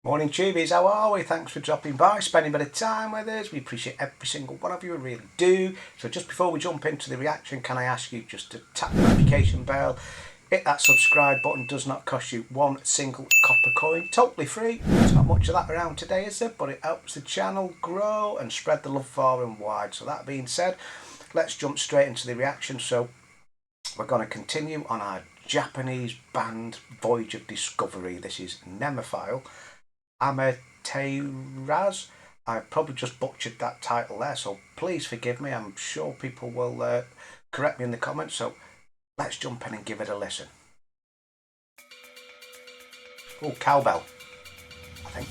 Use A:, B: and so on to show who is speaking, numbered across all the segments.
A: Morning Tubies, how are we? Thanks for dropping by, spending a bit of time with us. We appreciate every single one of you, we really do. So just before we jump into the reaction, can I ask you just to tap the notification bell, hit that subscribe button, does not cost you one single copper coin, totally free. There's not much of that around today, is there? But it helps the channel grow and spread the love far and wide. So that being said, let's jump straight into the reaction. So we're going to continue on our Japanese band voyage of discovery. This is Nemophila Amaterasu. I probably just butchered that title there, so please forgive me. I'm sure people will correct me in the comments, so let's jump in and give it a listen. Oh, cowbell, I think.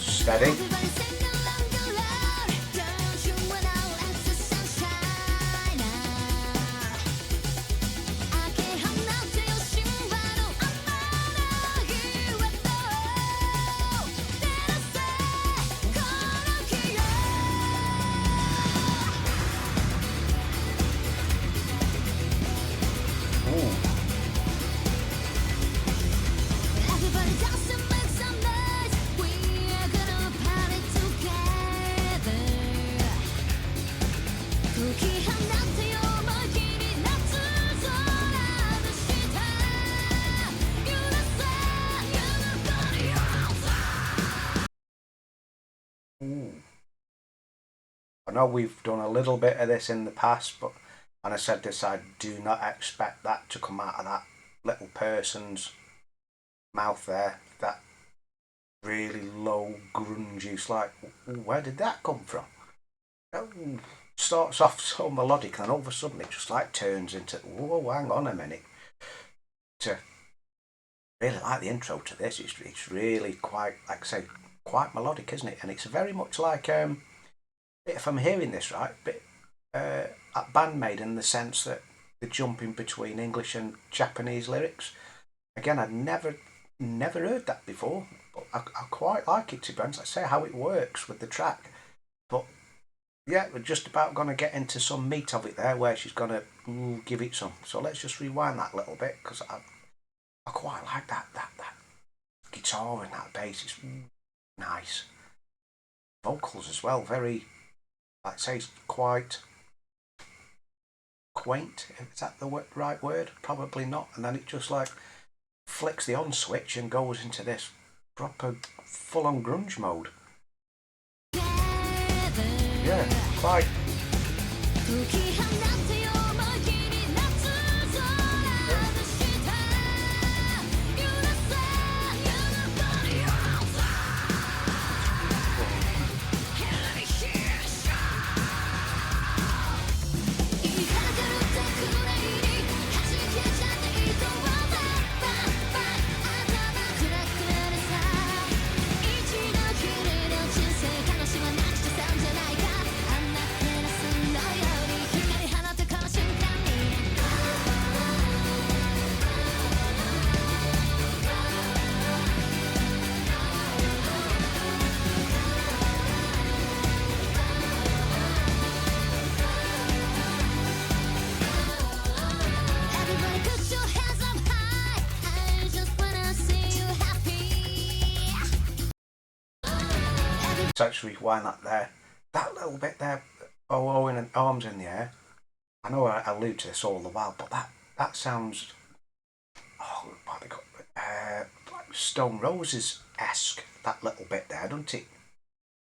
A: Steady. I know we've done a little bit of this in the past, but when I said this, I do not expect that to come out of that little person's mouth there. That really low grungy, it's like, where did that come from? It starts off so melodic and then all of a sudden it just like turns into, whoa, hang on a minute. To really like the intro to this, it's really quite, like I say, quite melodic, isn't it? And it's very much like, if I'm hearing this right, bit Bandmade in the sense that the jumping between English and Japanese lyrics. Again, I'd never heard that before, but I quite like it, to be honest. I say how it works with the track, but yeah, we're just about going to get into some meat of it there, where she's going to give it some. So let's just rewind that a little bit, because I quite like that guitar and that bass. It's nice. Vocals as well, very, I'd say, it's quite quaint. Is that the right word? Probably not. And then it just like flicks the on switch and goes into this proper full-on grunge mode. Yeah, quite. Let's rewind that there. That little bit there, and arms in the air. I know I allude to this all the while, but that sounds, oh, what they got, like Stone Roses-esque, that little bit there, doesn't it?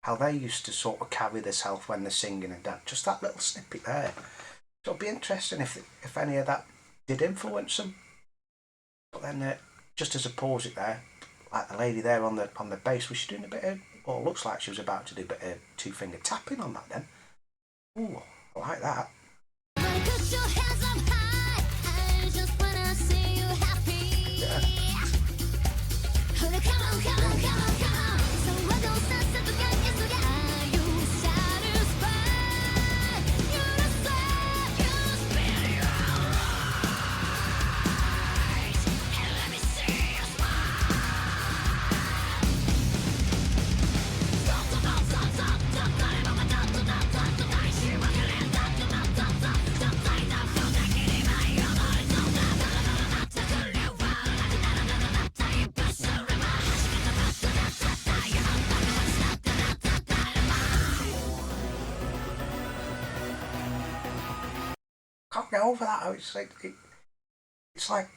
A: How they used to sort of carry themselves when they're singing and that. Just that little snippet there. So it'd be interesting if any of that did influence them. But then, just as a pause it there, like the lady there on the bass, was she doing a bit of, well, looks like she was about to do a bit of two-finger tapping on that then. Ooh, I like that. Yeah. can't get over that. It's like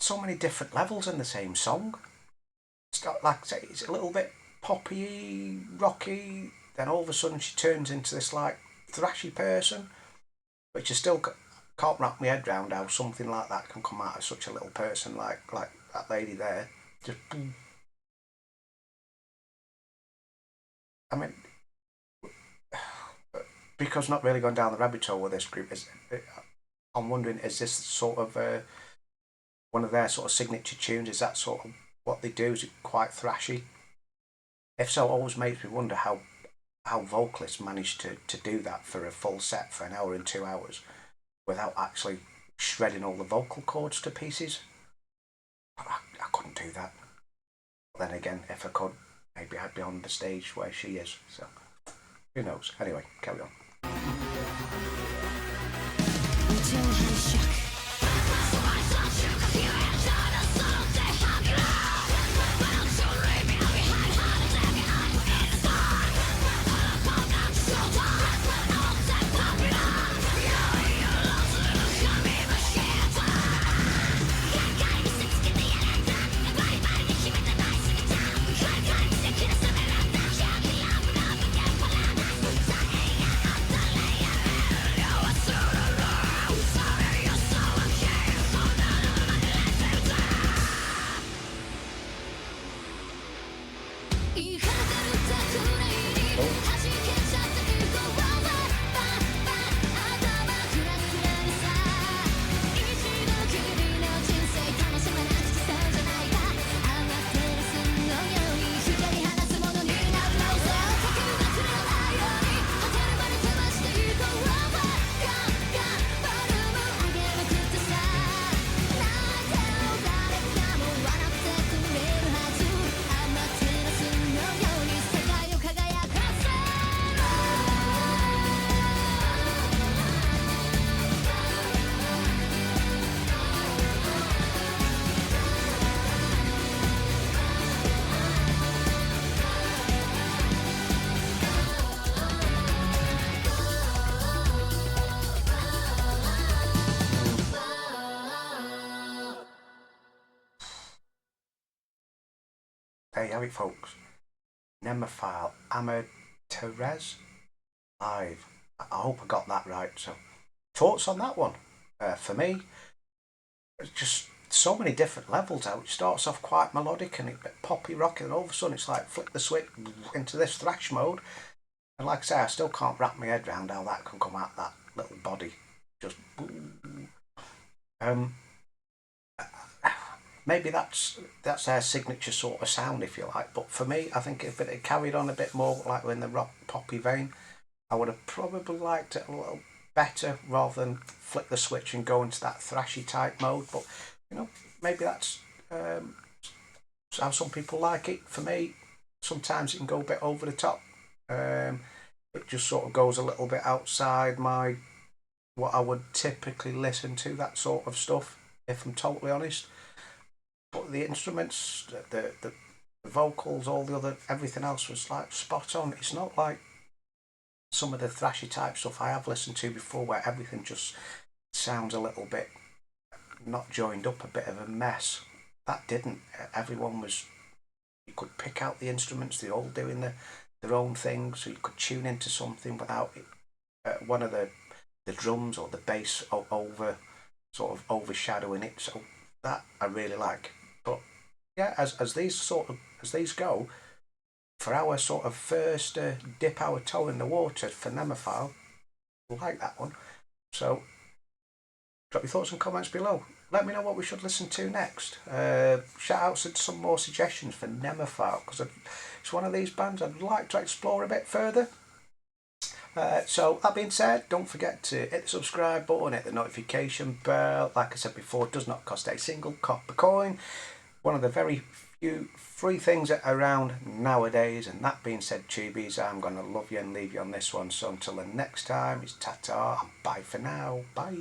A: so many different levels in the same song. It's not like I say, it's a little bit poppy, rocky. Then all of a sudden she turns into this like thrashy person, which I still can't wrap my head around how something like that can come out of such a little person like that lady there. Just, I mean, because not really going down the rabbit hole with this group is, I'm wondering, is this sort of one of their sort of signature tunes? Is that sort of what they do? Is it quite thrashy? If so, it always makes me wonder how vocalists manage to do that for a full set for an hour and 2 hours without actually shredding all the vocal cords to pieces. I couldn't do that. But then again, if I could, maybe I'd be on the stage where she is. So who knows? Anyway, carry on. There you have it, folks. Nemophila Amaterasu live. I hope I got that right. So, thoughts on that one? For me, it's just so many different levels out. It starts off quite melodic and a bit poppy rocky, and all of a sudden it's like flick the switch into this thrash mode. And like I say, I still can't wrap my head around how that can come out that little body. Just maybe that's their signature sort of sound, if you like. But for me, I think if it had carried on a bit more like in the rock poppy vein, I would have probably liked it a little better rather than flick the switch and go into that thrashy type mode. But maybe that's how some people like it. For me, sometimes it can go a bit over the top. It just sort of goes a little bit outside what I would typically listen to, that sort of stuff, if I'm totally honest. But the instruments, the vocals, all the other, everything else was like spot on. It's not like some of the thrashy type stuff I have listened to before where everything just sounds a little bit not joined up, a bit of a mess. That didn't. Everyone was, you could pick out the instruments, they're all doing their own thing, so you could tune into something without it, one of the drums or the bass over sort of overshadowing it. So that I really like. But yeah, as these go, for our sort of first dip our toe in the water for Nemophila, I like that one. So drop your thoughts and comments below. Let me know what we should listen to next. Shout outs and some more suggestions for Nemophila, because it's one of these bands I'd like to explore a bit further. So that being said, don't forget to hit the subscribe button, hit the notification bell. Like I said before, it does not cost a single copper coin. One of the very few free things around nowadays. And that being said, Tubies, I'm going to love you and leave you on this one. So until the next time, it's ta-ta and bye for now. Bye.